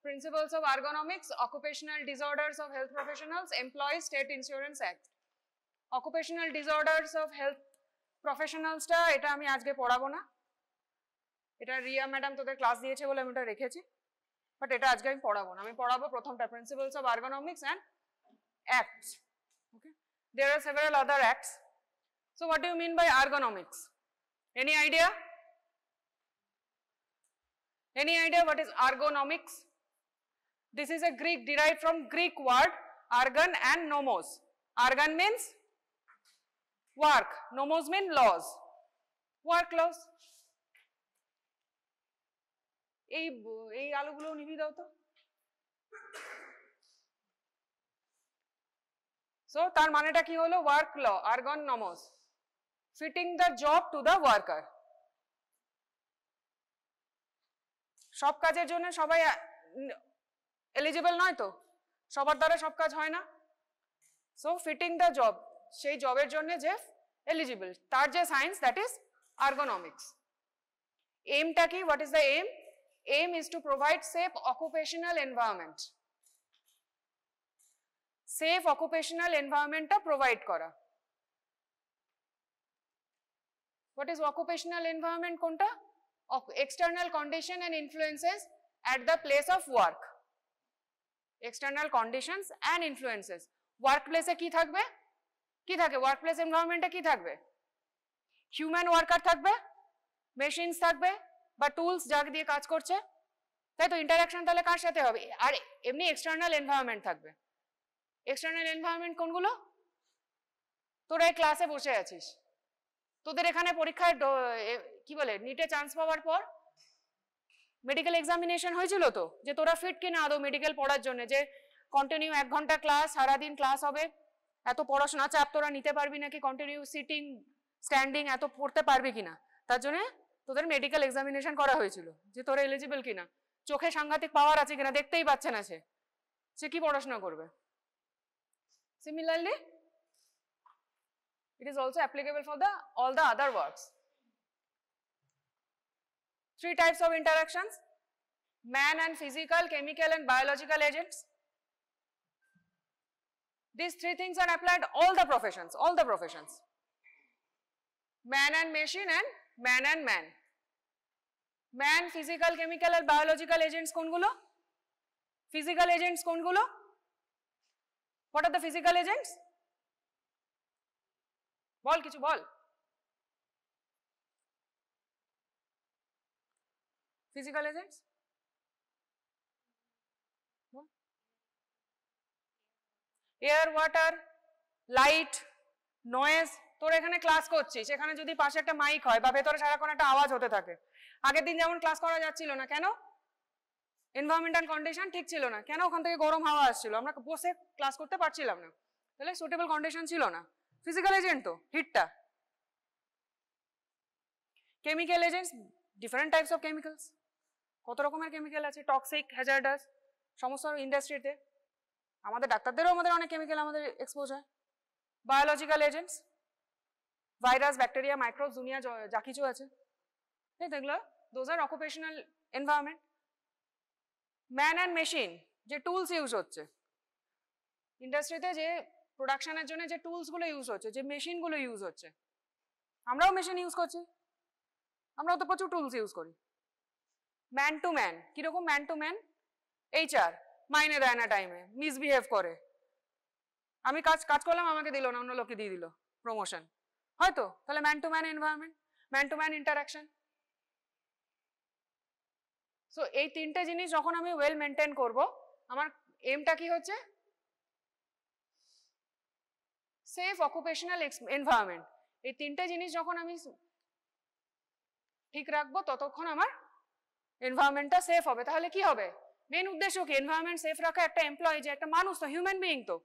Principles of ergonomics, occupational disorders of health professionals, Employees State Insurance Act. Occupational disorders of health professionals টা এটা আমি আজকে পড়াবো না, এটা রিয়া ম্যাডাম তোদের ক্লাস দিয়েছে বলে আমি এটা রেখেছি, বাট এটা আজকে আমি পড়াবো না, আমি পড়াবো প্রথমটা principles of ergonomics and acts. Okay, there are several other acts. So what do you mean by ergonomics? Any idea? Any idea what is ergonomics? This is a Greek, derived from Greek word ergon and nomos. Ergon means work, nomos mean laws, work laws. এই আলোগুলো নিভিয়ে দাও তো। So তার মানেটা কি হলো? Work law, ergon nomos, fitting the job to the worker. সব কাজের জন্য সবাই এলিজিবল নয় তো, সবার দ্বারা সব কাজ হয় না। সো ফিটিং দ্য জব, সেই জবের জন্য যে এলিজিবল তার যে সায়েন্স, দ্যাট ইজ আর্গোনমিক্স। এইমটা কি? What is the aim? Aim is to provide safe occupational environment. Safe occupational environment টা provide করা। What is occupational environment কোনটা? External condition and influences at the place of work. External conditions and influences. Workplace এ কি থাকবে? কি থাকে? Workplace environment এ কি থাকবে? Human worker থাকবে, machines থাকবে, বা টুলস যাকে দিয়ে কাজ করছে, তাই তো। ইন্টারাকশন তাহলে কার সাথে হবে? আর এমনি এক্সটার্নাল এনভায়রনমেন্ট থাকবে। এক্সটার্নাল এনভায়রনমেন্ট কোনগুলো? তোরা এই ক্লাসে বসে আছিস, তোদের এখানে পরীক্ষায় কি বলে নিটে চান্স পাওয়ার পর মেডিকেল এক্সামিনেশন হয়েছিল তো, যে তোরা ফিট কিনা আদৌ মেডিকেল পড়ার জন্য, যে কন্টিনিউ 1 ঘন্টা ক্লাস, সারাদিন ক্লাস হবে, এত পড়াশোনা চাপ তোরা নিতে পারবি নাকি, কন্টিনিউ সিটিং স্ট্যান্ডিং এত পড়তে পারবি কিনা, তার জন্য তোদের মেডিকেল এক্সামিনেশন করা হয়েছিল যে তোরা এলিজিবল কিনা, চোখে সাংঘাতিক পাওয়ার আছে কিনা দেখতেই পাচ্ছে না, সে কি পড়াশোনা করবে। Similarly it is also applicable for all the other works. 3 types of interactions: man and physical, chemical and biological agents. These 3 things are applied all the professions, man and machine and man and man. Man, physical, chemical and biological agents কোনগুলো? Physical agents কোনগুলো? What are the physical agents? বল, কিছু বল। Physical agents? Air, water, light, noise. তোর এখানে class করছিস, এখানে যদি পাশে একটা মাইক হয় বা ভেতরে সারাক্ষণ একটা আওয়াজ হতে থাকে, আগের দিন যেমন ক্লাস করা যাচ্ছিল না, কেন? এনভায়রনমেন্টাল কন্ডিশন ঠিক ছিল না। কেন? ওখান থেকে গরম হাওয়া আসছিল, আমরা বসে ক্লাস করতে পারছিলাম না, তাহলে সুটেবল কন্ডিশন ছিল না। ফিজিক্যাল এজেন্ট তো হিটটা। Chemical agents, different types of chemicals, কত রকমের কেমিক্যাল আছে, টক্সিক, হ্যাজার্ডাস, সমস্ত ইন্ডাস্ট্রিতে, আমাদের ডাক্তারদেরও আমাদের অনেক কেমিক্যাল আমাদের এক্সপোজ হয়। Biological agents, virus, bacteria, microbes, দুনিয়া যা কিছু আছে, তাই তো এগুলো, those are occupational environment. Man and machine, যে টুলস ইউজ হচ্ছে ইন্ডাস্ট্রিতে, যে প্রোডাকশনের জন্য যে টুলসগুলো ইউজ হচ্ছে, যে মেশিনগুলো ইউজ হচ্ছে, আমরাও মেশিন ইউজ করছি, আমরাও তো প্রচুর টুলস ইউজ করি। ম্যান টু ম্যান, কিরকম ম্যান টু ম্যান? HR মাইনে দেয় না টাইমে, মিসবিহেভ করে, আমি কাজ করলাম, আমাকে দিল না, অন্য লোকে দিয়ে দিল প্রমোশন, হয়তো, তাহলে man to man environment, man to man interaction. So এই 3টে জিনিস যখন আমি ওয়েল মেনটেন করব, আমার এমটা কি হচ্ছে? Safe occupational environment. এই 3টে জিনিস যখন আমি ঠিক রাখবো, ততক্ষণ আমার এনভায়রনমেন্টটা সেফ হবে। তাহলে কি হবে? মেন উদ্দেশ্য কি? এনভায়রনমেন্ট সেফ রাখা। একটা এমপ্লয়ি, যে একটা মানুষ তো, হিউম্যান বিইং তো,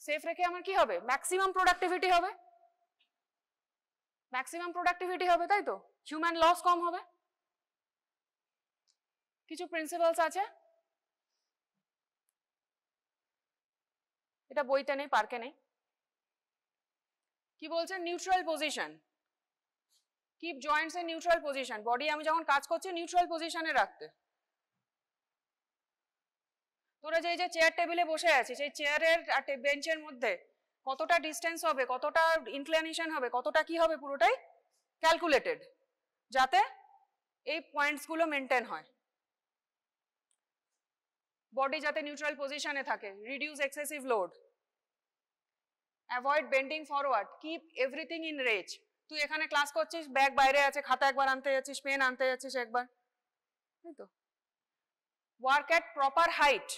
সেফ রেখে আমার কি হবে? ম্যাক্সিমাম প্রোডাক্টিভিটি হবে, ম্যাক্সিমাম প্রোডাক্টিভিটি হবে, তাই তো, হিউম্যান লস কম হবে। কিছু প্রিন্সিপালস আছে, এটা বইতে নেই, পার্কে নেই। কি বলছে? Neutral position, keep Joints a neutral position, body আমি যখন কাজ করছি নিউট্রাল পজিশনে রাখতে। তোরা যে চেয়ার টেবিলে বসে আছিস, সেই চেয়ারের আর বেঞ্চের মধ্যে কতটা ডিস্টেন্স হবে, কতটা ইনক্লিনেশন হবে, কতটা কি হবে, পুরোটাই ক্যালকুলেটেড, যাতে এই পয়েন্টস গুলো মেনটেন হয়। বডি যাতে নিউট্রাল পজিশনে থাকে, reduce excessive load, avoid bending forward, keep everything in range. তুই এখানে ক্লাস করছিস, ব্যাগ বাইরে আছে, খাতা একবার আনতে যাচ্ছিস, পেন আনতে যাচ্ছিস একবার, তাই তো। ওয়ার্ক অ্যাট প্রপার হাইট,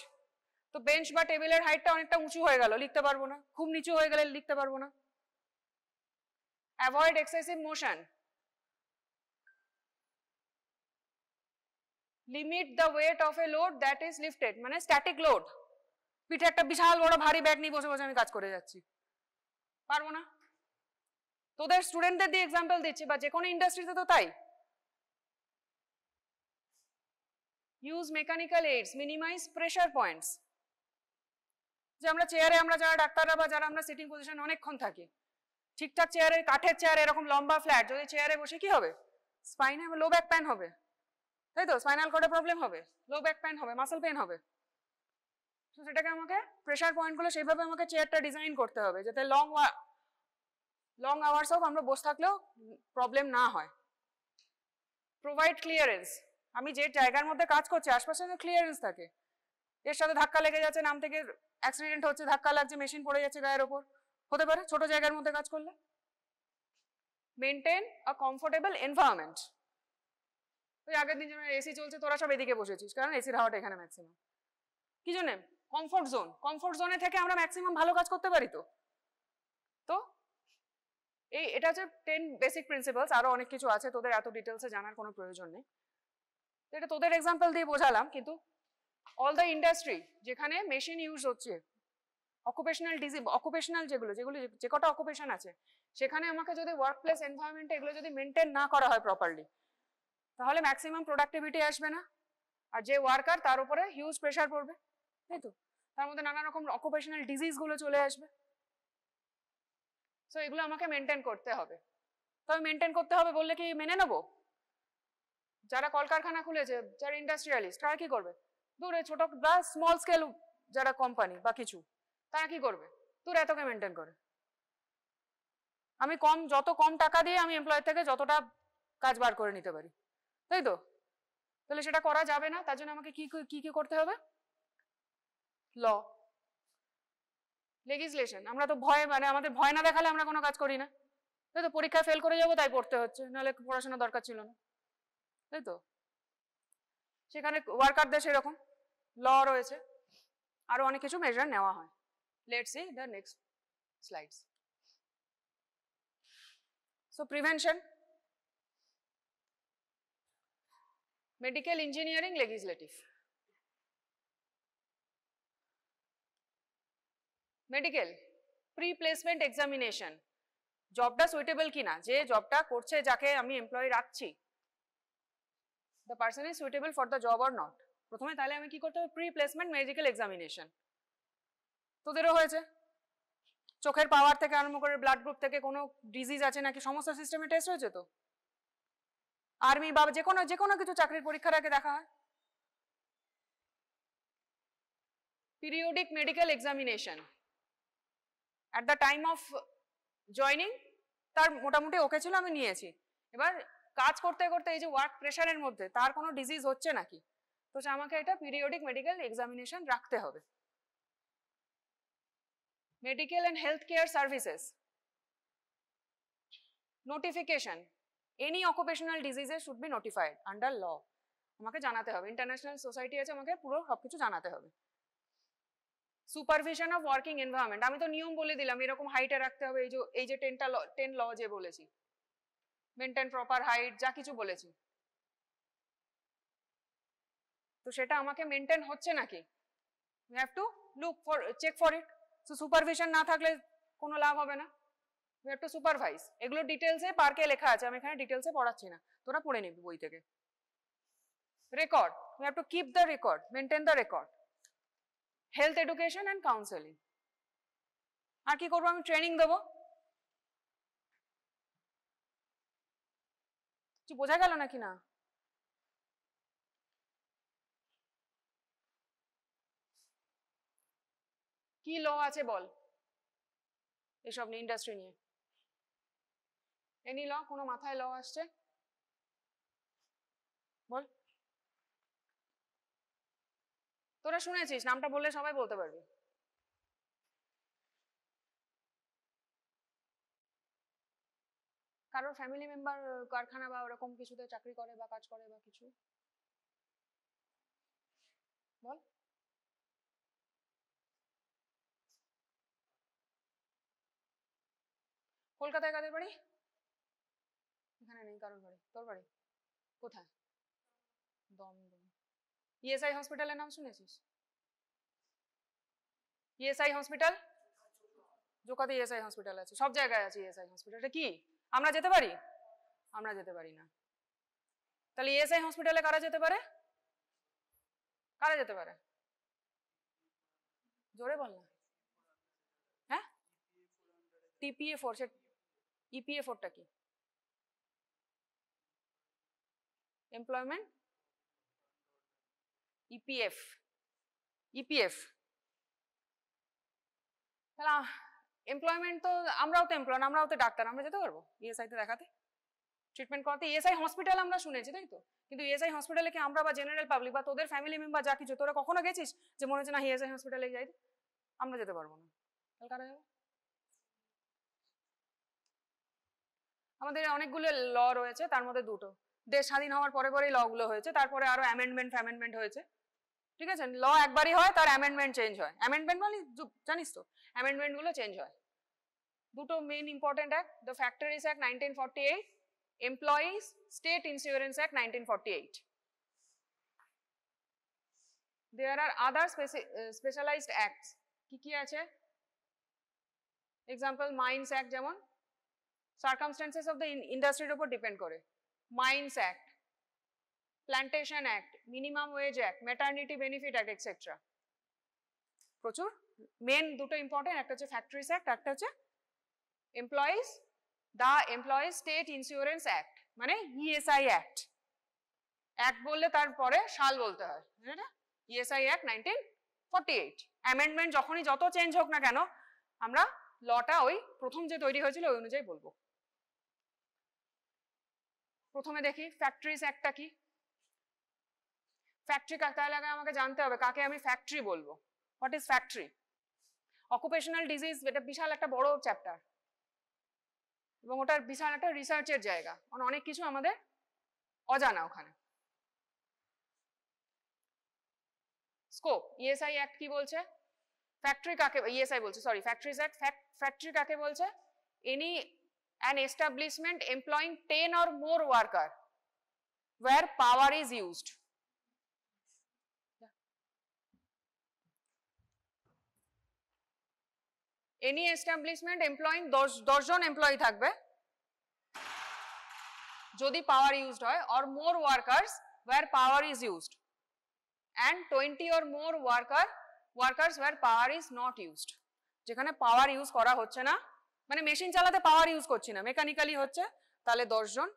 তো বেঞ্চ বা টেবিলের হাইটটা অনেকটা উঁচু হয়ে গেল, লিখতে পারবো না, খুব নিচু হয়ে গেলে লিখতে পারবো না। Avoid excessive motion, limit the weight of A load that is lifted, মানে স্ট্যাটিক লোড, পিঠে একটা বিশাল বড় ভারী ব্যাগ নিয়ে বসে বসে আমি কাজ করে যাচ্ছি, পারবো না। তোদের স্টুডেন্টদের দিয়ে এক্সাম্পল দিচ্ছি, বা যে কোনো ইন্ডাস্ট্রিতে তো তাই। Use mechanical aids, minimise pressure points, যে আমরা চেয়ারে, আমরা যারা ডাক্তাররা বা যারা আমরা সিটিং পজিশন অনেকক্ষণ থাকি, ঠিকঠাক চেয়ারে, কাঠের চেয়ার এরকম লম্বা ফ্ল্যাট, যদি চেয়ারে বসে কি হবে, স্পাইনে লো ব্যাক পেন হবে, তাই তো, স্পাইনাল কর্ডে প্রবলেম হবে, লো ব্যাক পেন হবে, মাসল পেন হবে। তো সেটাকে আমাকে প্রেসার পয়েন্টগুলো সেইভাবে আমাকে চেয়ারটা ডিজাইন করতে হবে, যাতে লং আওয়ার্স অফ আমরা বসে থাকলেও প্রবলেম না হয়। প্রোভাইড ক্লিয়ারেন্স, আমি যে জায়গার মধ্যে কাজ করছি আশপাশে ক্লিয়ারেন্স থাকে, এর সাথে ধাক্কা লেগে যাচ্ছে, নাম থেকে অ্যাক্সিডেন্ট হচ্ছে, ধাক্কা লাগছে, মেশিন পড়ে যাচ্ছে গায়ের ওপর, হতে পারে ছোট জায়গার মধ্যে কাজ করলে। মেনটেন আ কমফোর্টেবল এনভায়রনমেন্ট, ওই আগের দিন যেন এসি চলছে, তোরা সব এদিকে বসেছিস, কারণ এসির হাওয়াটা এখানে ম্যাক্সিমাম, কি জন্য, কমফোর্ট জোন, কমফোর্ট জোনে থেকে আমরা ম্যাক্সিমাম ভালো কাজ করতে পারি। তো এটা হচ্ছে 10 বেসিক প্রিন্সিপালস, আরো অনেক কিছু আছে, তোদের এত ডিটেলসে জানার কোনো প্রয়োজন নেই, এটা তোদের এক্সাম্পল দিয়ে বোঝালাম। কিন্তু অল দ্য ইন্ডাস্ট্রি যেখানে মেশিন ইউজ হচ্ছে, অকুপেশনাল ডিজিজ, অকুপেশনাল যেগুলো যে কটা অকুপেশন আছে, সেখানে আমাকে যদি ওয়ার্ক প্লেস এনভায়রনমেন্টে এগুলো যদি মেনটেন না করা হয় প্রপারলি, তাহলে ম্যাক্সিমাম প্রোডাক্টিভিটি আসবে না, আর যে ওয়ার্কার তার উপরে হিউজ প্রেশার পড়বে, তাই তো, তার মধ্যে নানা রকম অকুপেশনাল ডিজিজ গুলো চলে আসবে। সো এগুলো আমাকে মেনটেন করতে হবে। তবে মেনটেন করতে হবে বললে কি মেনে নেবো? যারা কলকারখানা খুলেছে, যারা ইন্ডাস্ট্রিয়ালিস্ট, তারা কি করবে? দূরে ছোট বা স্মল স্কেল যারা কোম্পানি বা কিছু, তারা কি করবে? দূরে এতকে মেনটেন করে, আমি যত কম টাকা দিয়ে আমি এমপ্লয়ের থেকে যতটা কাজ বার করে নিতে পারি, তাই তো। তাহলে সেটা করা যাবে না, তার জন্য আমাকে কি কি করতে হবে? ল, লেজিসলেশন। আমরা তো ভয়, মানে আমাদের ভয় না দেখালে আমরা কোনো কাজ করি না, তাই তো। পরীক্ষায় ফেল করে যাবো তাই পড়তে হচ্ছে, নাহলে পড়াশোনা দরকার ছিল না, তাই তো। সেখানে ওয়ার্কারদের সেরকম ল রয়েছে, আরো অনেক কিছু মেজার নেওয়া হয়। Let's see the next slides. So prevention, medical engineering, legislative. Medical pre placement examination, জবটা সুইটেবল কিনা, যে জবটা করছে, যাকে আমি এমপ্লয়ি রাখছি, the person is suitable for the job or not। প্রথমে তাহলে আমি কি করতে হবে? Pre placement medical examination. তোদেরও হয়েছে, চোখের পাওয়ার থেকে আরম্ভ করে ব্লাড গ্রুপ থেকে কোনো ডিজিজ আছে নাকি সমস্ত সিস্টেমে টেস্ট হয়েছে। তো আর্মি বা যে কোনো কিছু চাকরির পরীক্ষার আগে দেখা হয়। Periodic medical examination at the time of joining, তার মোটামুটি ওকে ছিল, আমি নিয়েছি। এবার কাজ করতে করতে এই যে ওয়ার্ক প্রেশারের মধ্যে তার কোনো ডিজিজ হচ্ছে নাকি, তো আমাকে এটা পিরিয়ডিক মেডিকেল এক্সামিনেশন রাখতে হবে। Medical and health care services notification, any occupational diseases should be notified under law, আমাকে জানাতে হবে। ইন্টারন্যাশনাল সোসাইটি আছে, আমাকে পুরো সবকিছু জানাতে হবে। সুপারভিশন অফ ওয়ার্কিং এনভায়রনমেন্ট, আমি তো নিয়ম বলে দিলাম এরকম হাইটে রাখতে হবে, এই যে 10 ল যে বলেছি, মেনটেন প্রপার হাইট, যা কিছু বলেছি, তো সেটা আমাকে মেনটেন হচ্ছে নাকি, we have to look for, check for it। so supervision না থাকলে কোনো লাভ হবে না, we have to supervise। এগুলো ডিটেলসে পার্কে লেখা আছে, আমি এখানে ডিটেলসে পড়াচ্ছি না, তোরা পড়ে নিবি বই থেকে। Record, we have to keep the record, maintain the record। Health education and counselling, আর কি করবো? আমি ট্রেনিং দেবো। কিছু বোঝা গেল নাকি না? কি ল আছে বল এসব নিয়ে, ইন্ডাস্ট্রি নিয়ে? এনি ল, কোনো মাথায় ল আসছে? বল। তোরা শুনেছিস, নামটা বললে সবাই বলতে পারবি। কারোর ফ্যামিলি মেম্বার কারখানা বা ওরকম কিছুতে চাকরি করে বা কাজ করে বা কিছু? বল। কলকাতায় কাদের বাড়ি? এখানে নেই কারোর বাড়ি। তোর বাড়ি কোথায়? দমদম। ইএসআই হসপিটালের নাম শুনেছিস? ইএসআই হসপিটাল, জোকাতে ইএসআই হসপিটাল আছে, সব জায়গায় আছে ইএসআই হসপিটাল। এটা কি আমরা যেতে পারি? আমরা যেতে পারি না। তাহলে ইএসআই হসপিটালে কারা যেতে পারে? কারা যেতে পারে? জোরে বল না। হ্যাঁ, TPA4, সে EPA4টা কি? Employment EPF, EPF। তাহলে এমপ্লয়মেন্ট তো, আমরাও তো এমপ্লয়, আমরাও তো ডাক্তার, আমরা যেতে পারবো ইএসআই তে দেখাতে, ট্রিটমেন্ট করতে? ইএসআই হসপিটাল আমরা শুনেছি, তাই তো, কিন্তু ইএসআই হসপিটালে কি আমরা বা জেনারেল পাবলিক বা তোদের ফ্যামিলি মেম্বার যা কিছু, তোরা কখনো গেছিস যে মনে হচ্ছে না ইএসআই হসপিটালে যাই? আমরা যেতে পারবো না। তাহলে কারা যাবে? আমাদের অনেকগুলো ল রয়েছে, তার মধ্যে দুটো দেশ স্বাধীন হওয়ার পরে পরেই লগুলো হয়েছে, তারপরে আরো অ্যামেন্ডমেন্ট হয়েছে, ঠিক আছে? ল একবারই হয়, তার অ্যামেন্ডমেন্ট চেঞ্জ হয়। অ্যামেন্ডমেন্ট মানে জানিস তো, অ্যামেন্ডমেন্ট গুলো চেঞ্জ হয়। দুটো main important act, the factories act 1948, employees state insurance act 1948। There are other specialized acts. কি কি আছে? এক্সাম্পল মাইন্স অ্যাক্ট, যেমন সার্কামস্টেন্সেস অফ দ্য ইন্ডাস্ট্রির উপর ডিপেন্ড করে। Mines act, plantation act, minimum wedge act, maternity benefit act, etcetera. প্রচুর। Main দুটো important, একটা হচ্ছে ফ্যাক্টরিজ অ্যাক্ট, একটা হচ্ছে employees, the employees state insurance act, মানে ইএসআই অ্যাক্ট। অ্যাক্ট বললে তারপরে সাল বলতে হয়, ইএসআই অ্যাক্ট 1948। অ্যামেন্ডমেন্ট যখনই যত চেঞ্জ হোক না কেন, আমরা লটা ওই প্রথম যে তৈরি হয়েছিল ওই অনুযায়ী বলবো। প্রথমে দেখি ফ্যাক্টরিজ অ্যাক্টটা কি। ফ্যাক্টরি তাহলে আগে আমাকে জানতে হবে কাকে আমি ফ্যাক্টরি বলবো। What is factory? Occupational disease, এটা বিশাল একটা বড় চ্যাপ্টার এবং ওটার বিশাল একটা রিসার্চের জায়গা, অনেক কিছু আমাদের অজানা ওখানে। স্কোপ, ইএসআই অ্যাক্ট কি বলছে? ফ্যাক্টরি কাকে, ইএসআই বলছে, সরি, ফ্যাক্টরিজ অ্যাক্ট। ফ্যাক্টরি কাকে বলছে? Any an establishment employing 10 or more worker where power is used. Any establishment employing 10 John employee থাকবে যদি পাওয়ার ইউজড হয়, or more workers where power is used, and 20 or more workers where power is not used. যেখানে power use করা হচ্ছে না, মানে machine চালাতে power use করছি না, মেকানিক্যালি হচ্ছে, তাহলে 10 জন।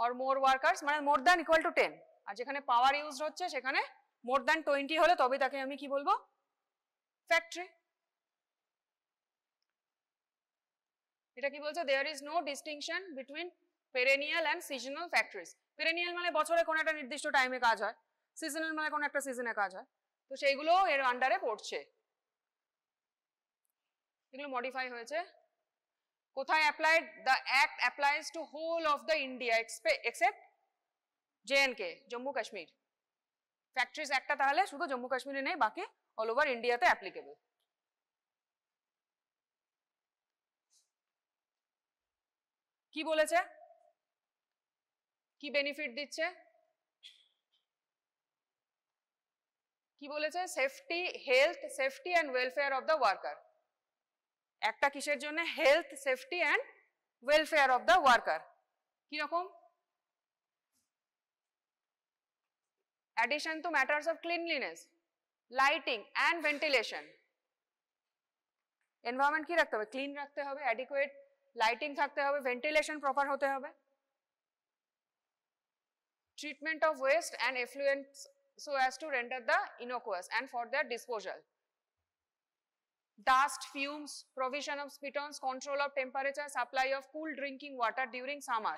or more workers মানে more than equal to 10, আর যেখানে পাওয়ার ইউজ হচ্ছে সেখানে more than 20 হলে তবে তাকে আমি কি বলবো? ফ্যাক্টরি। এটা কি বলছে? there is no distinction between perennial and seasonal factories. perennial মানে বছরে কোন একটা নির্দিষ্ট টাইমে কাজ হয়, seasonal মানে কোন একটা সিজনে কাজ হয়, তো সেইগুলো এর আন্ডারে পড়ছে। এগুলো মডিফাই হয়েছে। কোথায় applied? The act applies to whole of the India except JNK, Jammu Kashmir. Factories অ্যাক্টটা তাহলে শুধু জম্মু কাশ্মীরে নেই, বাকি অল ওভার ইন্ডিয়াতে অ্যাপ্লিকেবল। কি বলেছে? কি বেনিফিট দিচ্ছে? কি বলেছে? Safety, health, safety and welfare of the worker. একটা কিসের জন্য? Health, safety and welfare of the worker. কিরকম? addition to matters of cleanliness, lighting and ventilation. environment কি রাখতে হবে? ক্লিন রাখতে হবে, adequate লাইটিং থাকতে হবে, ভেন্টিলেশন প্রপার হতে হবে। Treatment of West and effluent so as to render the innocuous and for their disposal. Dust, fumes, provision of spitons, control of temperature, supply of cool drinking water during summer,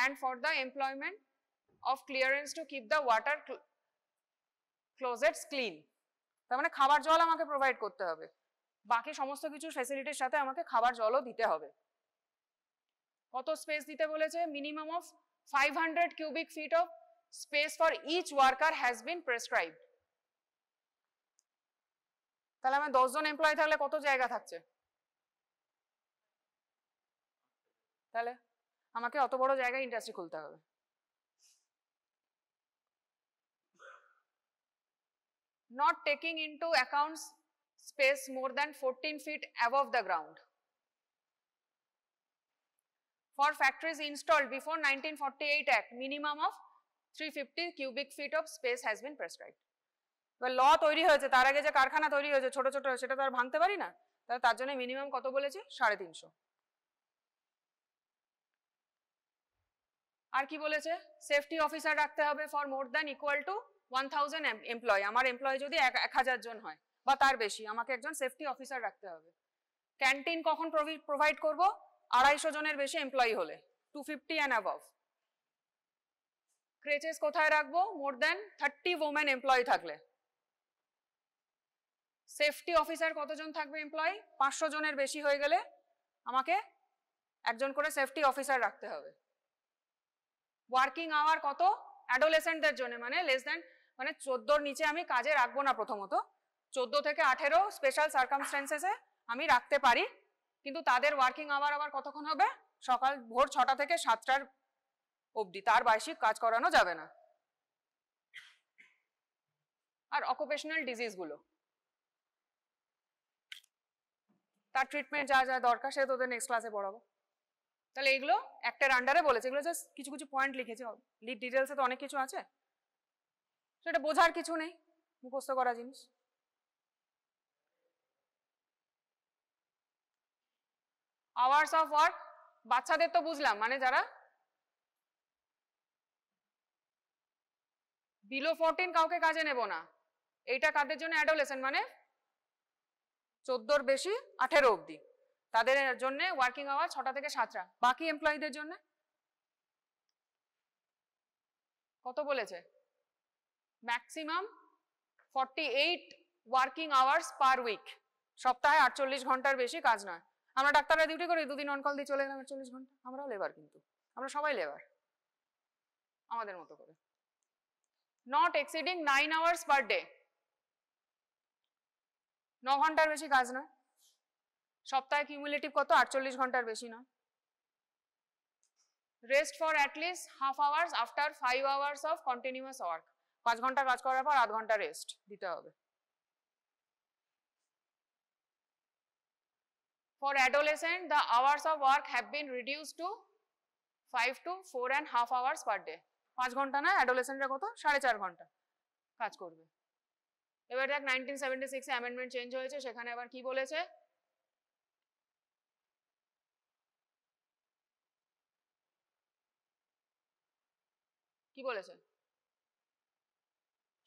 and for the employment of clearance to keep the water closets clean. তার মানে খাবার জল আমাকে provide করতে হবে, বাকি সমস্ত কিছু ফ্যাসিলিটির সাথে আমাকে খাবার জলও দিতে হবে। কত স্পেস দিতে বলেছে? Minimum of 500 cubic feet of space for each worker has been prescribed. তাহলে আমার 10 জন এমপ্লয়ি থাকলে কত জায়গা থাকছে? তাহলে আমাকে অত বড় জায়গায় ইন্ডাস্ট্রি খুলতে হবে। Not taking into account space more than 14 feet above the ground. For factories installed before 1948 Act, minimum of 350 cubic feet of space has been prescribed. ল তৈরি হয়েছে, তার আগে যে কারখানা তৈরি হয়েছে ছোট ছোট, সেটা তো আর ভাঙতে পারি না, তাহলে তার জন্য মিনিমাম কত বলেছে? 350। আর কি বলেছে? সেফটি অফিসার রাখতে হবে for more than equal to 1000 employee. আমার এমপ্লয়ি যদি 1000 জন হয় বা তার বেশি, আমাকে একজন সেফটি অফিসার রাখতে হবে। ক্যান্টিন কখন প্রোভাইড করব? 250 জনের বেশি এমপ্লয়ি হলে, 250 and above। ক্রেচেস কোথায় রাখবো? মোর দ্যান 30 ওমেন এমপ্লয়ি থাকলে। সেফটি অফিসার কতজন থাকবে এমপ্লয়ি? 500 জনের বেশি হয়ে গেলে আমাকে একজন করে সেফটি অফিসার রাখতে হবে। ওয়ার্কিং আওয়ার কত? অ্যাডোলেসেন্টদের জন্য, মানে লেস দ্যান, মানে 14 নিচে আমি কাজে রাখবো না। প্রথমত 14 থেকে 18 স্পেশাল সার্কামস্ট্যান্সেসে আমি রাখতে পারি, কিন্তু তাদের ওয়ার্কিং আওয়ার আবার কতক্ষণ হবে? সকাল ভোর 6টা থেকে 7টার অবধি, তার বেশি কাজ করানো যাবে না। আর অকুপেশনাল ডিজিজগুলো, তার ট্রিটমেন্ট যা যা দরকার সে তোদের নেক্সট ক্লাসে পড়াবো। তাহলে এগুলো একটার আন্ডারে বলেছে, এগুলো জাস্ট কিছু কিছু পয়েন্ট লিখেছে, লিড ডিটেলসে তো অনেক কিছু আছে, সেটা বোঝার কিছু নেই, মুখস্থ করা জিনিস। আওয়ার্স অফ ওয়ার্ক বাচ্চাদের তো বুঝলাম, মানে যারা বিলো 14 কাউকে কাজে নেব না। এইটা কাদের জন্য? অ্যাডোলেসেন্ট, মানে 14 বেশি 18 অবধি, তাদের জন্য ওয়ার্কিং আওয়ার 6টা থেকে 7টা। বাকি এমপ্লয়ীদের জন্য কত বলেছে? Maximum 48 working hours per week, সপ্তাহে 48 ঘন্টার বেশি কাজ নয়। আমরা ডাক্তাররা ডিউটি করি, 2 দিন অন কল দিয়ে চলে গেলাম 48 ঘন্টা, আমরাও লেবার, কিন্তু আমরা সবাই লেবার আমাদের মতো করে। Not exceeding 9 hours per day, 9 ঘন্টার বেশি কাজ নয়। সপ্তাহে কিউমুলেটিভ কত? 48 ঘন্টার বেশি নয়। Rest for at least half hours after 5 hours of continuous work, 5 ঘন্টা কাজ করার পর 8 ঘন্টা রেস্ট দিতে হবে। For adolescent, the hours of work have been reduced to 5 to 4.5 hours per day. 5 ঘন্টা না, অ্যাডোলেসেন্টরা কত? 4.5 ঘন্টা কাজ করবে। এবার দেখ 1976 এ অ্যামেন্ডমেন্ট চেঞ্জ হয়েছে, সেখানে আবার কি বলেছে? কি বলেছে?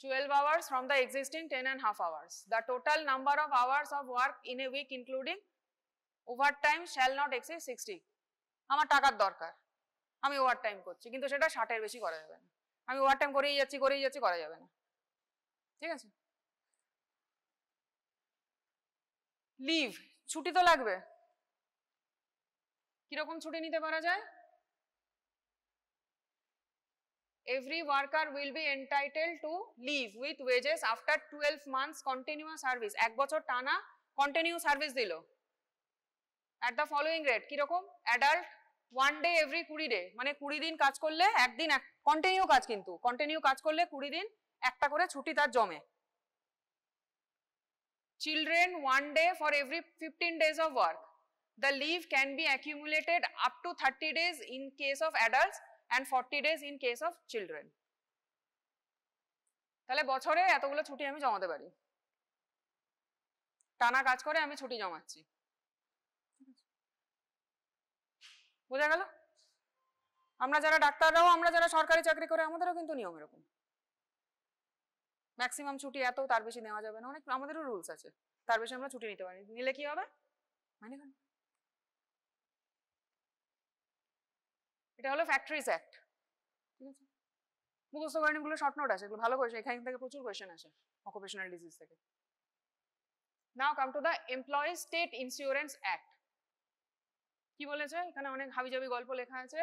12 hours from the existing 10.5 hours. The total number of hours of work in a week including overtime shall not exceed 60. আমার টাকার দরকার, আমি ওভারটাইম করছি, কিন্তু সেটা 60-এর বেশি করা যাবে না। আমি ওভারটাইম করেই যাচ্ছি করা যাবে না, ঠিক আছে? লিভ, ছুটি তো লাগবে। কিরকম ছুটি নিতে পারা যায়? Every worker will be entitled to leave with wages after 12 months continuous service. 1 বছর টানা কন্টিনিউ সার্ভিস দিল at the following rate. কিরকম? অ্যাডাল্ট 1 day every 20 day, মানে 20 দিন কাজ করলে একদিন কন্টিনিউ কাজ, কিন্তু কন্টিনিউ কাজ করলে 20 দিন একটা করে ছুটি তার জমে। Children 1 day for every 15 days of work. The leave can be accumulated up to 30 days in case of adults and 40 days in case of children. তাহলে বছরে এতগুলো ছুটি আমি জমাতে পারি, টানা কাজ করে আমি ছুটি জমাচ্ছি। বোঝা গেল? আমরা যারা ডাক্তাররাও, আমরা যারা সরকারি চাকরি করে, আমাদেরও কিন্তু নিয়ম এরকম। ম্যাক্সিমাম ছুটি এত, তার বেশি নেওয়া যাবে না, অনেক আমাদেরও রুলস আছে, তার বেশি আমরা ছুটি নিতে পারি, নিলে কি হবে মাইনে কাটবে। এটা হলো ফ্যাক্টরিজ অ্যাক্ট, ঠিক আছে। মুখস্থ করে গুলো শর্ট নোট আছে, এগুলো ভালো করে, এখান থেকে প্রচুর কোয়েশ্চেন আসে অকুপেশনাল ডিজিজ থেকে। Now come to the employee state insurance act. কি বলেছে এখানে, অনেক হাবিজাবি গল্প লেখা আছে।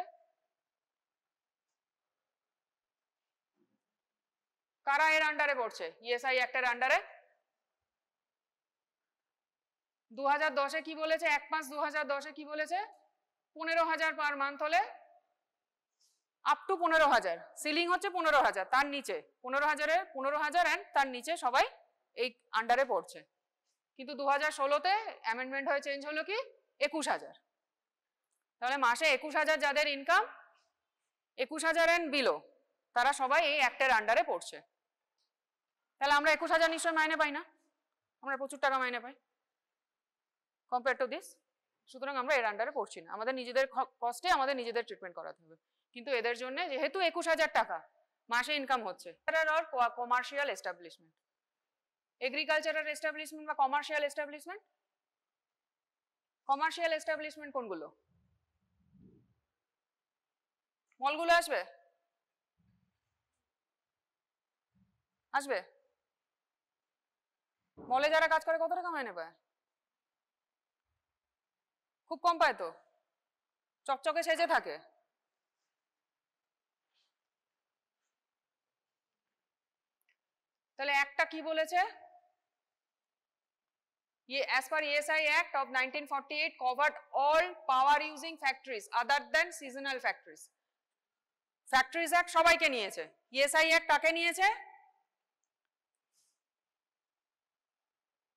কারা এর আন্ডারে পড়ছে? ইএসআই অ্যাক্টের আন্ডারে। 2010-এ কি বলেছে, 1/5/2010-এ কি বলেছে, 15,000 পার মান্থ হলে আপ টু 15,000, সিলিং হচ্ছে 15,000, তার নিচে 15,000 এন্ড তার নিচে সবাই এই আন্ডারে পড়ছে। কিন্তু 2016-তে অ্যামেন্ডমেন্ট হয়ে চেঞ্জ হলো কি 21,000। তাহলে মাসে 21,000 যাদের ইনকাম 21,000 এন্ড বিলো, তারা সবাই এই অ্যাক্টের আন্ডারে পড়ছে। তাহলে আমরা 21,000 নিশ্চয় মাইনে পাই না, আমরা প্রচুর টাকা মাইনে পাই কম্পেয়ার টু দিস। সুতরাং আমরা এর আন্ডারে পড়ছি না, আমাদের নিজেদের কস্টে আমাদের নিজেদের ট্রিটমেন্ট করাতে হবে। কিন্তু এদের জন্য যেহেতু 21,000 টাকা মাসে ইনকাম হচ্ছে, কমার্শিয়াল এস্টাবলিশমেন্ট, এগ্রিকালচারাল এস্টাবলিশমেন্ট বা কমার্শিয়াল এস্টাবলিশমেন্ট। কমার্শিয়াল এস্টাবলিশমেন্ট কোনগুলো? মলগুলো আসবে, আসবে। মলে যারা কাজ করে কত টাকা মাইনে পায়? খুব কম পায় তো, চকচকে সেজে থাকে। তাহলে একটা কি বলেছে, as per ESI Act of 1948 covered all power using factories other than seasonal factories. Factories Act সবাইকে নিয়েছে, ESI Act কাকে নিয়েছে?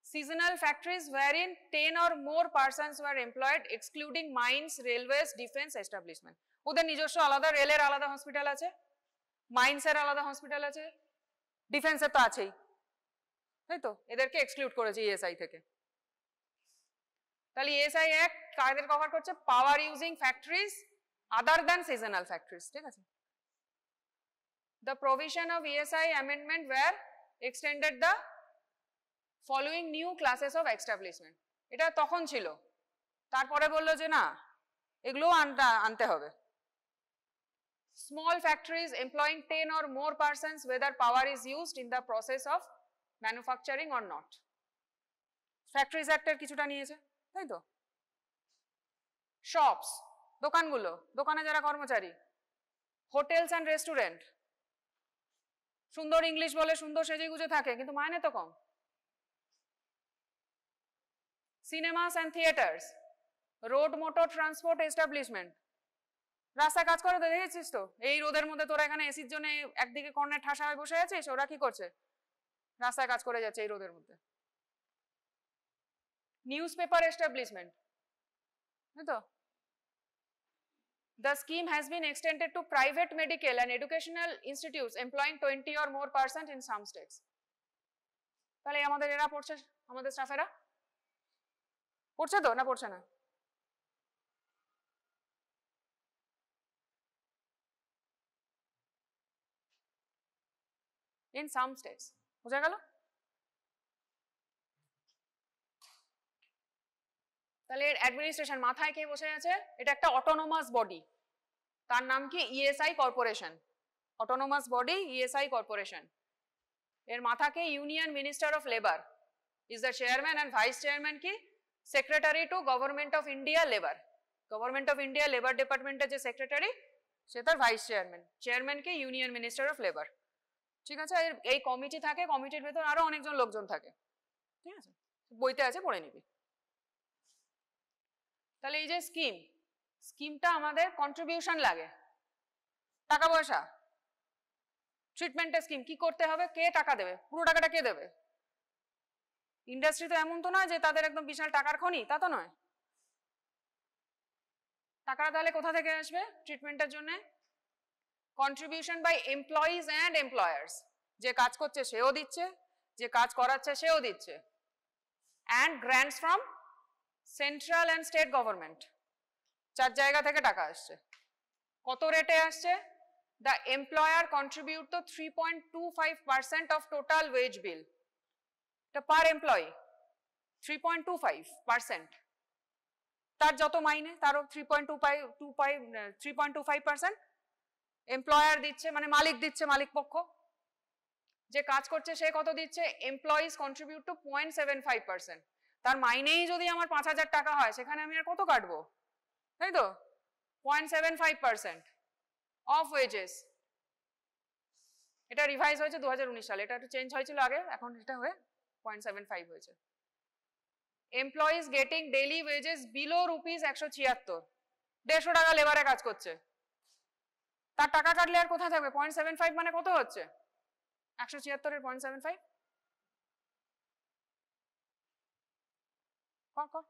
Seasonal factories wherein 10 or more persons were employed excluding mines, railways, defense establishment. ওদের নিজস্ব আলাদা, রেলের আলাদা hospital আছে, মাইন্সের আলাদা হসপিটাল আছে, ডিফেন্সের তো আছেই, তাই তো, এদেরকে এক্সক্লুড করেছে ইএসআই থেকে। তাহলে ইএসআই অ্যাক্ট কাদের কভার করছে? Power using factories other than seasonal factories, ঠিক আছে। The provision of ESI amendment were extended the following new classes of establishment. এটা তখন ছিল, তারপরে বললো যে না এগুলো আনতে হবে। Small factories employing 10 or more persons whether power is used in the process of manufacturing or not. Factories Act এর কিছুটা নিয়েছে, তাই তো। শপস, দোকানগুলো, দোকানে যারা কর্মচারী, হোটেলস অ্যান্ড রেস্টুরেন্ট, সুন্দর ইংলিশ বলে, সুন্দর সেজে গুজে থাকে কিন্তু মাইনে তো কম। Cinemas and theatres, road motor transport establishment, রাস্তায় কাজ করে তো দেখেছিস তো, এই রোদের মধ্যে তোরা এখানে এসির জন্য একদিকে কর্নার ঠাসা হয়ে বসে আছিস, ওরা কি করছে? রাস্তায় কাজ করে যাচ্ছে এই রোদের মধ্যে। নিউজপেপার এস্টাবলিশমেন্ট, তাই তো। The scheme has been extended to private medical and educational institutes employing 20 or more persons in some states. তাহলে আমাদের এরা পড়ছে, আমাদের স্টাফেরা পড়ছে তো, না পড়ছে না? In some states, বোঝা গেল? তাহলে এর অ্যাডমিনিস্ট্রেশন মাথায় কে বসে আছে? এটা একটা অটোনোমাস বডি, তার নাম কি? ESI corporation. Autonomous body ESI corporation, এর মাথা কে? Union minister of labour is the chairman and vice chairman কি? Secretary to government of India labour. Government of India labour ডিপার্টমেন্টের যে সেক্রেটারি সে তার ভাইস চেয়ারম্যান, চেয়ারম্যান কে? ইউনিয়ন মিনিস্টার অফ লেবার, ঠিক আছে। এই কমিটি থাকে, কমিটির ভেতর আরো অনেকজন লোকজন থাকে, ঠিক আছে, বইতে আছে, পড়ে নিবি। তাহলে এই যে স্কিমটা আমাদের কন্ট্রিবিউশন লাগে, টাকা পয়সা, ট্রিটমেন্টের স্কিম কি করতে হবে, কে টাকা দেবে, পুরো টাকাটা কে দেবে? ইন্ডাস্ট্রি তো এমন তো নয় যে তাদের একদম বিশাল টাকার খনি, তা তো নয়। টাকাটা তাহলে কোথা থেকে আসবে ট্রিটমেন্টের জন্য? Contribution by employees and employers, যে কাজ করছে সেও দিচ্ছে, যে কাজ করাচ্ছে সেও দিচ্ছে, and grants from central and state government, চার জায়গা থেকে টাকা আসছে। কত রেটে আসছে? the employer contribute to 3.25% of total wage bill. The per employee 3.25%. তার যত মাইনে তারও 3.25% এমপ্লয়ার দিচ্ছে, মানে মালিক দিচ্ছে, মালিক পক্ষ যে কাজ করছে সে কত দিচ্ছে, এমপ্লয়িজ কন্ট্রিবিউট টু 0.75%। তার মাইনেই যদি আমার 5,000 টাকা হয় সেখানে আমি আর কত কাটবো, তাই তো 0.75% অফ ওয়েজেস। এটা রিভাইজ হয়েছে 2019 সালে, এটা একটু চেঞ্জ হয়েছিল আগে, এখন এটা হয়ে 0.75 হয়েছে। Employees getting daily wages below rupees 176, 150 টাকা লেবারে কাজ করছে, তার টাকা কাটলে আর কোথায় থাকবে, 0.75 মানে কত হচ্ছে, 176 এর 0.75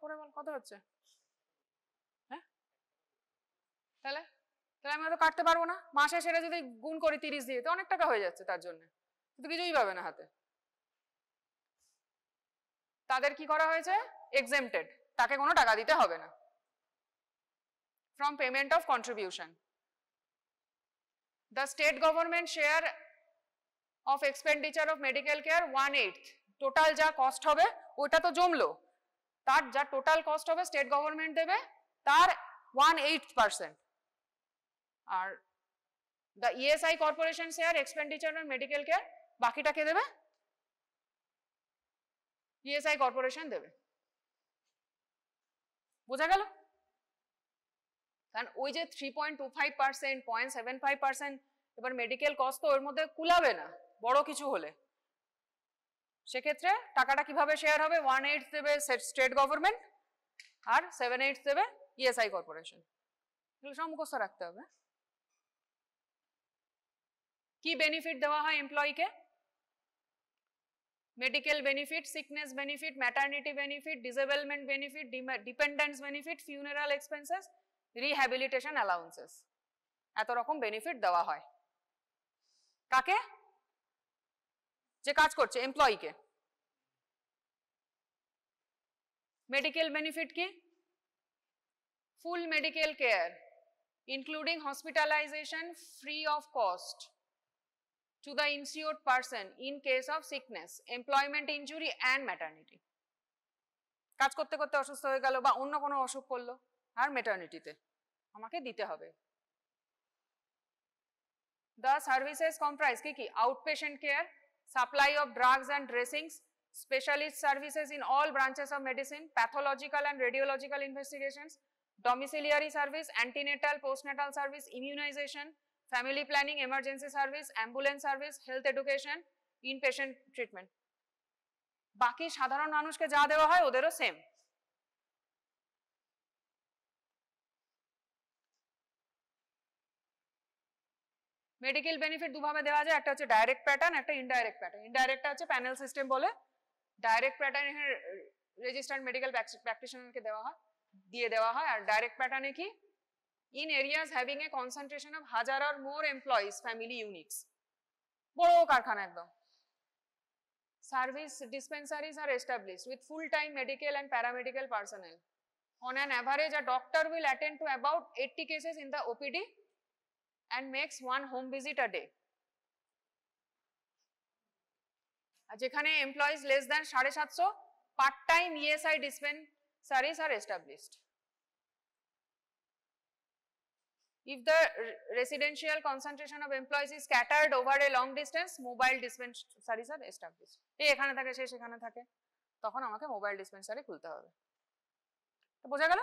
করে বল কত হচ্ছে, হ্যাঁ তাহলে আমি তো কাটতে পারবো না, মাসে সেটা যদি গুণ করি 30 দিয়ে তো অনেক টাকা হয়ে যাচ্ছে, তার জন্য কিন্তু কিছুই পাবে না হাতে। তাদের কি করা হয়েছে, এক্সেম্পটেড, তাকে কোনো টাকা দিতে হবে না from payment of contribution. The state government share of expenditure of medical care 1/8, total যা কস্ট হবে ওটা তো জমলো, তার যা টোটাল কস্ট হবে স্টেট গভর্নমেন্ট দেবে তার 1/8%। Are the ESI corporation share expenditure on medical care বাকিটা কে দেবে, ইএসআই কর্পোরেশন দেবে। বোঝা গেল? কারণ ওই যে 3.25%, 0.75%, এবার মেডিকেল কস্ট তো ওর মধ্যে কুলাবে না বড় কিছু হলে, সেক্ষেত্রে টাকাটা কিভাবে শেয়ার হবে, 1/8 দেবে স্টেট গভর্নমেন্ট আর 7/8 দেবে ইএসআই কর্পোরেশন। এগুলো সব মুখস্থ রাখতে হবে। কি বেনিফিট দেওয়া হয় এমপ্লয়িকে, medical benefit, sickness benefit, maternity benefit, disablement benefit, dependence benefit, funeral expenses, rehabilitation allowances, এত রকম বেনিফিট দেওয়া হয়। কাকে, যে কাজ করছে এমপ্লয়িকে। মেডিকেল বেনিফিট কি, full medical care including hospitalisation free of cost to the insured person in case of sickness, employment injury and maternity. কাজ করতে করতে অসুস্থ হয়ে গেল বা অন্য কোনো অসুখ করলো আর ম্যাটারনিটিতে আমাকে দিতে হবে। The services comprise কি, outpatient care, supply of drugs and dressings, specialist services in all branches of medicine, pathological and radiological investigations, domiciliary service, antenatal, postnatal service, immunization, family planning, emergency service, ambulance service, health education, inpatient treatment. বাকি সাধারণ মানুষকে যা দেওয়া হয় ওদেরও same. Medical benefit দুভাবে দেওয়া যায়, একটা হচ্ছে ডাইরেক্ট প্যাটার্ন, একটা ইনডাইরেক্ট প্যাটার্ন। ইনডাইরেক্টটা হচ্ছে প্যানেল সিস্টেম বলে, ডাইরেক্ট প্যাটার্ন এখানে রেজিস্টার্ড মেডিকেল প্র্যাকটিশনারকে দিয়ে দেওয়া হয়। আর ডাইরেক্ট প্যাটার্নে কি, in areas having a concentration of 1000 or more employees, family units, বড় কারখানা একদম। Service dispensaries are established with full-time medical and paramedical personnel. On an average, a doctor will attend to about 80 cases in the OPD and makes 1 home visit a day. আর যেখানে employees less than 750, part-time ESI dispensaries are established. If the residential concentration of employees is scattered over a long distance, mobile dispensaries are established. এই এখানে থাকে সে সেখানে থাকে, তখন আমাকে mobile dispensary খুলতে হবে। তো বোঝা গেল?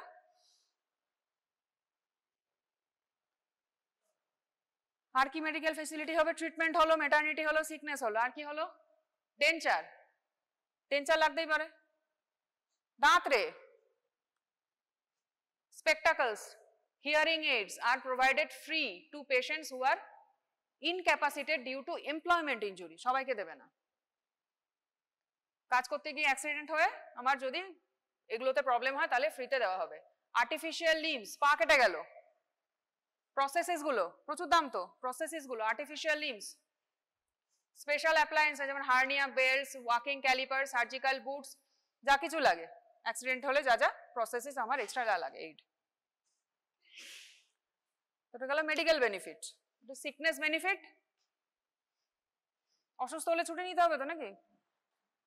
আর কি মেডিকেল ফ্যাসিলিটি হবে, ট্রিটমেন্ট হলো, ম্যাটারনিটি হলো, সিকনেস হলো, আর কি হলো, ডেঞ্চার। ডেঞ্চার লাগতেই পারে, দাঁত রে, স্পেকটাকলস, hearing aids are provided free to patients who are incapacitated due to employment injury. সবাইকে দেবে না। কাজ করতে গিয়ে অ্যাক্সিডেন্ট হয়ে আমার যদি এগুলোতে প্রবলেম হয় তাহলে ফ্রিতে দেওয়া হবে। আর্টিফিশিয়াল লিম্বস, পা কেটে গেল, প্রসেসেস গুলো প্রচুর দাম তো, প্রসেসেস গুলো আর্টিফিশিয়াল লিম্বস, স্পেশাল অ্যাপ্লায়েন্স যেমন hernia belts, walking calliper, surgical boots, যা কিছু লাগে অ্যাক্সিডেন্ট হলে যা যা প্রসেসেস আমার এক্সট্রা যা লাগে এইড। এটা গেল মেডিকেল বেনিফিট। সিকনেস বেনিফিট, অসুস্থ হলে ছুটি নিতে হবে তো নাকি,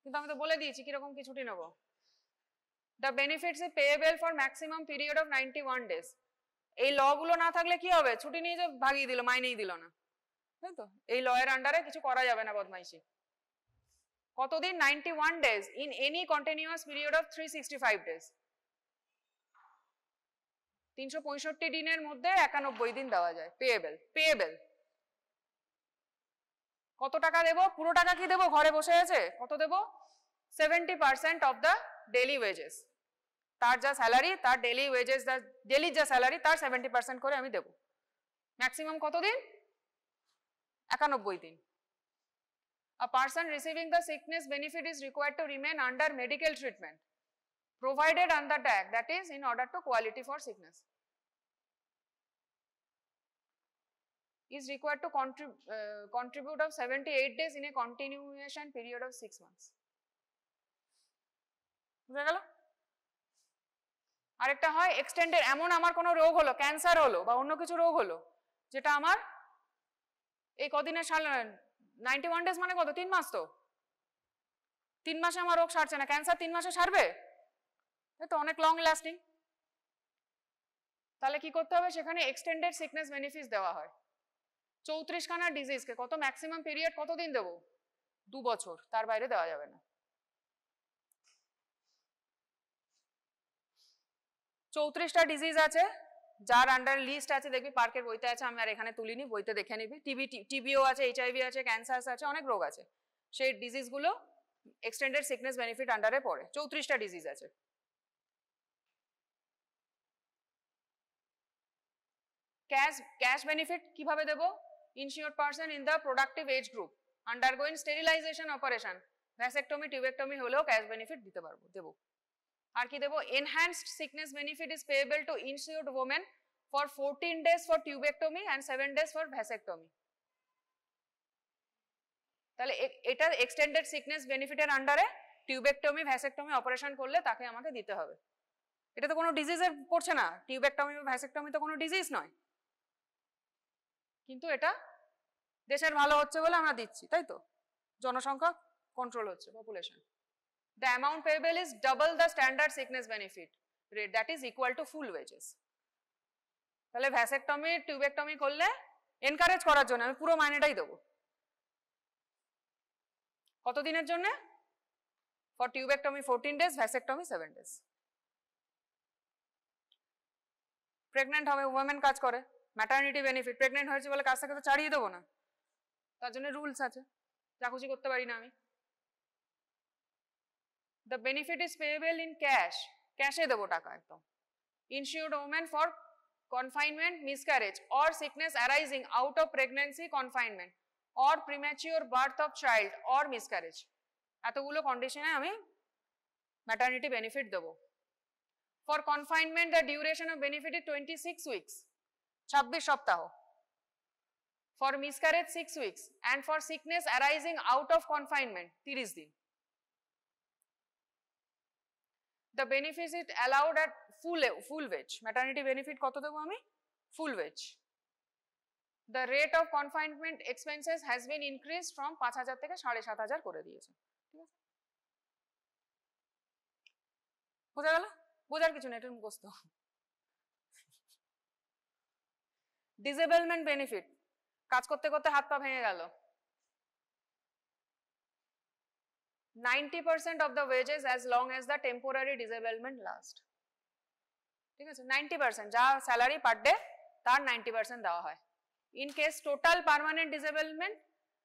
কিন্তু আমি তো বলে দিয়েছি কিরকম কি ছুটি নেবো। The benefits is payable for maximum period of 91 days. এই ল গুলো না থাকলে কি হবে, ছুটি নিয়ে যে ভাগিয়ে দিল, মাইনেই দিল না, তাই তো? এই ল এর আন্ডারে কিছু করা যাবে না বদমাইশি। কতদিন? 91 days in any continuous period of 365 days. 365 দিনের মধ্যে 91 দিন দেওয়া যায়। পেয়েবল। কত টাকা দেবো? পুরো টাকা কি দেবো? ঘরে বসে আছে কত দেবো? 70% of the daily wages. তার যা স্যালারি, তার ডেলি ওয়েজেস, ডেলি যা স্যালারি তার 70% করে আমি দেবো। ম্যাক্সিমাম কতদিন? 91 দিন। A person receiving the sickness benefit is required to remain under medical treatment provided under the act, that is in order to qualify for sickness. Is required to contribute of 78 days in a continuation period of 6 months. বুঝা গেল? আরেকটা হয় extended, এমন আমার কোনো রোগ হলো, cancer হলো বা অন্য কিছু রোগ হলো, যেটা আমার এই কদিনের 91 ডেজ মানে কত? 3 মাস। তো 3 মাসে আমার রোগ সারছে না, ক্যান্সার 3 মাসে সারবে? তো অনেক লং লাস্টিং। তাহলে কি করতে হবে? সেখানে এক্সটেন্ডেড সিকনেস বেনিফিট দেওয়া হয়। 34 খানা ডিজিজকে কত ম্যাক্সিমাম পিরিয়ড কতদিন দেবো? 2 বছর, তার বাইরে দেওয়া যাবে না। 34টা ডিজিজ আছে যার আন্ডার লিস্ট আছে, দেখবি পার্কের বইতে আছে, আমি আর এখানে তুলিনি, বইতে দেখে নিবি। টিবিও আছে, এইচআইভি আছে, ক্যান্সার আছে, অনেক রোগ আছে। সেই ডিজিজগুলো এক্সটেন্ডেড সিকনেস বেনিফিট আন্ডারে পড়ে। 34টা ডিজিজ আছে। ক্যাশ বেনিফিট কিভাবে দেব? Insured person in the productive age group undergoing sterilisation operation, vasectomy, tubectomy হলেও ক্যাশ বেনিফিট দিতে পারবো, দেবো। আর কি দেবো? Enhanced sickness benefit is payable to insured women for 14 days for tubectomy and 7 days for vasectomy. তাহলে এটা এক্সটেন্ডেড সিকনেস বেনিফিটের আন্ডারে টিউবেক্টমি, ভ্যাসেক্টমি অপারেশন করলে তাকে আমাকে দিতে হবে। এটা তো কোনো ডিজিজের পড়ছে না, টিউবেক্টমি বা ভ্যাসেক্টমি তো কোনো ডিজিজ নয়, কিন্তু এটা দেশের ভালো হচ্ছে বলে আমরা দিচ্ছি, তাই তো? জনসংখ্যা কন্ট্রোল হচ্ছে, population. The amount payable is double the standard sickness benefit rate, that is equal to full wages. তাহলে ভ্যাসেক্টমি, টিউবেক্টমি করলে এনকারেজ করার জন্য আমি পুরো মাইনেটাই দেবো। কত দিনের জন্য? For tubectomy 14 days, vasectomy 7 days। Pregnant হবে, ওমেন কাজ করে, ম্যাটারনিটি বেনিফিট, প্রেগনেন্ট হয়েছে বলে কাজ থেকে তো ছাড়িয়ে দেবো না, তার জন্য রুলস আছে, যা খুশি করতে পারি না আমি। The benefit is payable in cash, ক্যাশে দেবো টাকা একদম। Insured women for confinement, miscarriage or sickness arising out of pregnancy, confinement or premature birth of child or miscarriage, এতগুলো কন্ডিশনে আমি ম্যাটারনিটি বেনিফিট দেবো। For confinement the duration of benefit is 26 weeks, 26 সপ্তাহ। For miscarriage 6 weeks and for sickness arising out of confinement 30 দিন। The benefit is allowed at full wage, maternity benefit কত দেবো আমি? Full wage. The rate of confinement expenses has been increased from 5,000 থেকে 7,500 করে দিয়েছে, ঠিক আছে? বোঝা গেল? বোঝার কিছু নেই, এটা মুখস্থ। ডিসেবলমেন্ট বেনিফিট, কাজ করতে করতে হাত পা ভেঙে গেল, 90% of the wages as long as the temporary disablement last, ঠিক আছে? 90% যা স্যালারি পার ডে তার 90% দেওয়া হয়। In case total permanent disablement,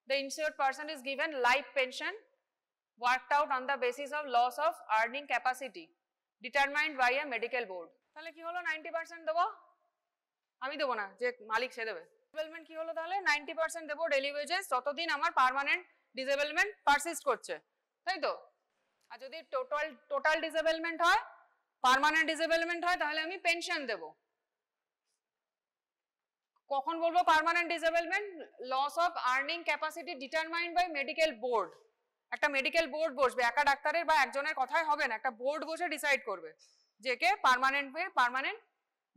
the insured person is given life pension worked out on the basis of loss of earning capacity determined by a medical board. তাহলে কি হলো? 90% দেবো আমি, দেবো না, যে মালিক সে দেবে। ডিসেবলমেন্ট কি হলো? তাহলে 90% দেবো ডেলি ওয়েজেস যতদিন আমার পার্মানেন্ট ডিসেবলমেন্ট পারসিস্ট করছে, তাই তো? আর যদি টোটাল ডিসেবলমেন্ট হয়, পার্মানেন্ট ডিসেবলমেন্ট হয়, তাহলে আমি পেনশন দেব। কখন বলবো permanent disablement? Loss of earning capacity determined by medical board. একটা মেডিকেল বোর্ড বসবে, একা ডাক্তারের বা একজনের কথাই হবে না, একটা বোর্ড বসে ডিসাইড করবে যে কে পার্মানেন্ট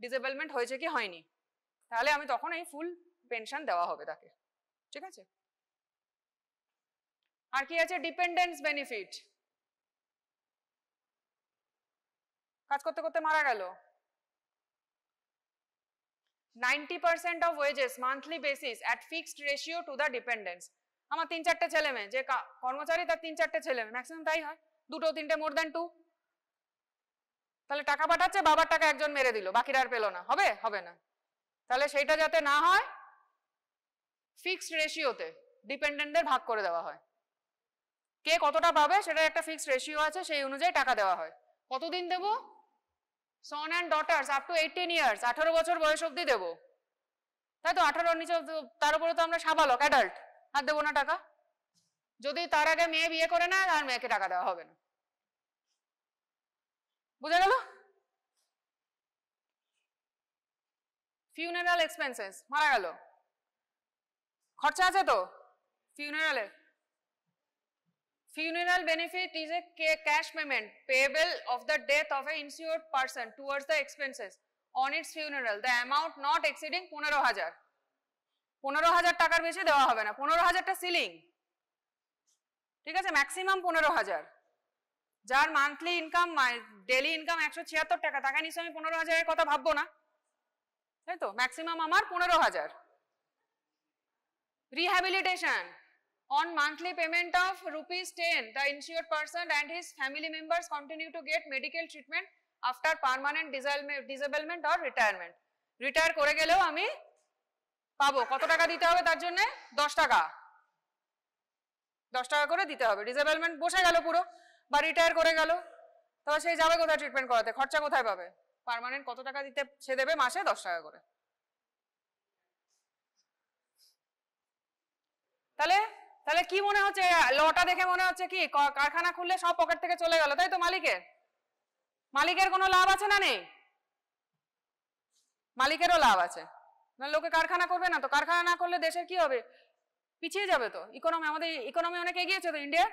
ডিসেবলমেন্ট হয়েছে কি হয়নি। তাহলে আমি তখন এই ফুল পেনশন দেওয়া হবে তাকে, ঠিক আছে। আর কি আছে, ডিপেন্ডেন্স বেনিফিট, কাজ করতে করতে মারা গেল, 90% of wages monthly basis at fixed ratio to the dependents। আমার 3-4টে ছেলে মেয়ে, যে কর্মচারী তার 3-4টে ছেলে মেয়ে, ম্যাক্সিমাম তাই হয়, 2-3টে, মোর দ্যান 2, তাহলে টাকা পাঠাচ্ছে, বাবার টাকা একজন মেরে দিল, বাকিরা আর পেলো না, হবে? হবে না। তাহলে সেইটা যাতে না হয়, ফিক্সড রেশিওতে ডিপেন্ডেন্টদের ভাগ করে দেওয়া হয়, কে কতটা পাবে সেটার একটা ফিক্সড রেশিও আছে, সেই অনুযায়ী টাকা দেওয়া হয়। কতদিন দেব? Son and daughters up to 18 years, 18 বছর বয়স অবধি দেবো, তাই তো। 18 নিচে, তার উপরে তো আমরা সাবালক, অ্যাডাল্ট, আর দেবো না টাকা। যদি তার আগে মেয়ে বিয়ে করে না, আর মেয়েকে টাকা দেওয়া হবে না। বুঝা গেল? ফিউনারাল এক্সপেন্সেস, মারা গেল, খরচা আছে তো ফিউনারালে। Funeral benefit is a cash payment payable of the death of an insured person towards the expenses on its funeral, the amount not exceeding 15,000। 15,000 টাকার বেশি দেওয়া হবে না, 15,000টা সিলিং, ঠিক আছে, ম্যাক্সিমাম 15,000। যার মান্থলি ইনকাম, ডেলি ইনকাম 176 টাকা, তাকে নিশ্চয়ই আমি 15,000-এর কথা ভাববো না, তাই তো। ম্যাক্সিমাম আমার 15,000। Rehabilitation, on monthly payment of ₹10, the insured person and his family members continue to get medical treatment after permanent disablement or retirement। Retire করে গেলেও আমি পাবো। কত টাকা দিতে হবে তার জন্য? 10 টাকা, 10 টাকা করে দিতে হবে। ডিসেবলমেন্ট বসে গেল পুরো, বা রিটায়ার করে গেল, তবে সে যাবে কোথায় ট্রিটমেন্ট করাতে? খরচা কোথায় পাবে? পার্মানেন্ট কত টাকা দিতে সে দেবে? মাসে 10 টাকা করে। তাহলে তাহলে কি মনে হচ্ছে? লটা দেখে মনে হচ্ছে কি কারখানা খুললে সব পকেট থেকে চলে গেল, তাই তো। মালিকের কোনো লাভ আছে না? নেই, মালিকেরও লাভ আছে, না লোকে কারখানা করবে না তো। কারখানা না করলে দেশের কি হবে? পিছিয়ে যাবে তো ইকোনমি। আমাদের ইকোনমি অনেক এগিয়েছে তো, ইন্ডিয়ার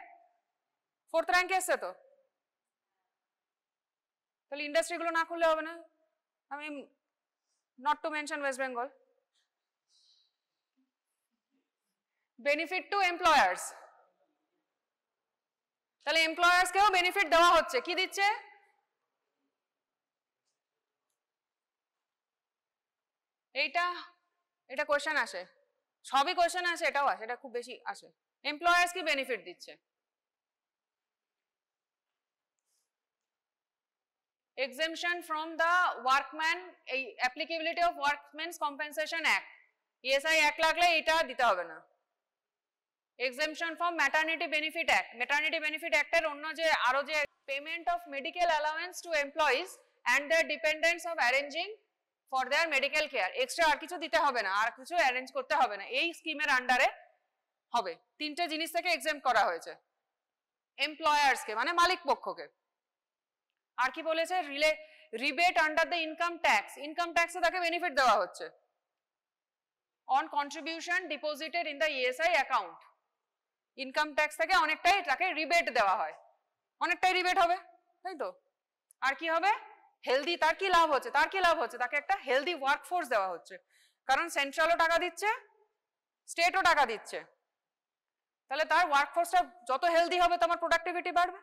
4th র্যাঙ্কে এসছে তো। তাহলে ইন্ডাস্ট্রিগুলো না খুললে হবে না। আমি not to mention West Bengal. Benefit two employers, তাহলে এমপ্লয়ার্সকেও বেনিফিট দেওয়া হচ্ছে। কি দিচ্ছে? এটা কোশ্চেন আসে, সবই কোশ্চেন আসে, এটাও আসে, এটা খুব বেশি আসে। এমপ্লয়ার্স কি বেনিফিট দিচ্ছে? exemption from the workman, এই applicability of workmen's compensation act, ESI 1 লাগলে এটা দিতে হবে না। exemption from maternity benefit act, maternity benefit act এর অন্য যে আরো যে payment of medical allowance to employees and their dependents of arranging for their medical care, extra আর কিছু দিতে হবে না, আর কিছু অ্যারেঞ্জ করতে হবে না, এই স্কিমের আন্ডারে হবে। 3টে জিনিস থেকে এক্সেম্পট করা হয়েছে এমপ্লয়ার্সকে, মানে মালিক পক্ষকে। আর কি বলেছে? Rebate under the income tax, income ট্যাক্সে তাকে বেনিফিট দেওয়া হচ্ছে on contribution deposited in the ESI account. Income tax থেকে অনেকটাই তাকে রিবেট দেওয়া হয়, অনেকটাই রিবেট হবে, তাই তো। আর কি হবে? হেলদি, তার কি লাভ হচ্ছে? তাকে একটা হেলদি ওয়ার্কফোর্স দেওয়া হচ্ছে, কারণ সেন্ট্রালও টাকা দিচ্ছে, স্টেটও টাকা দিচ্ছে, তাহলে তার ওয়ার্কফোর্সটা যত হেলদি হবে তোমার প্রোডাক্টিভিটি বাড়বে।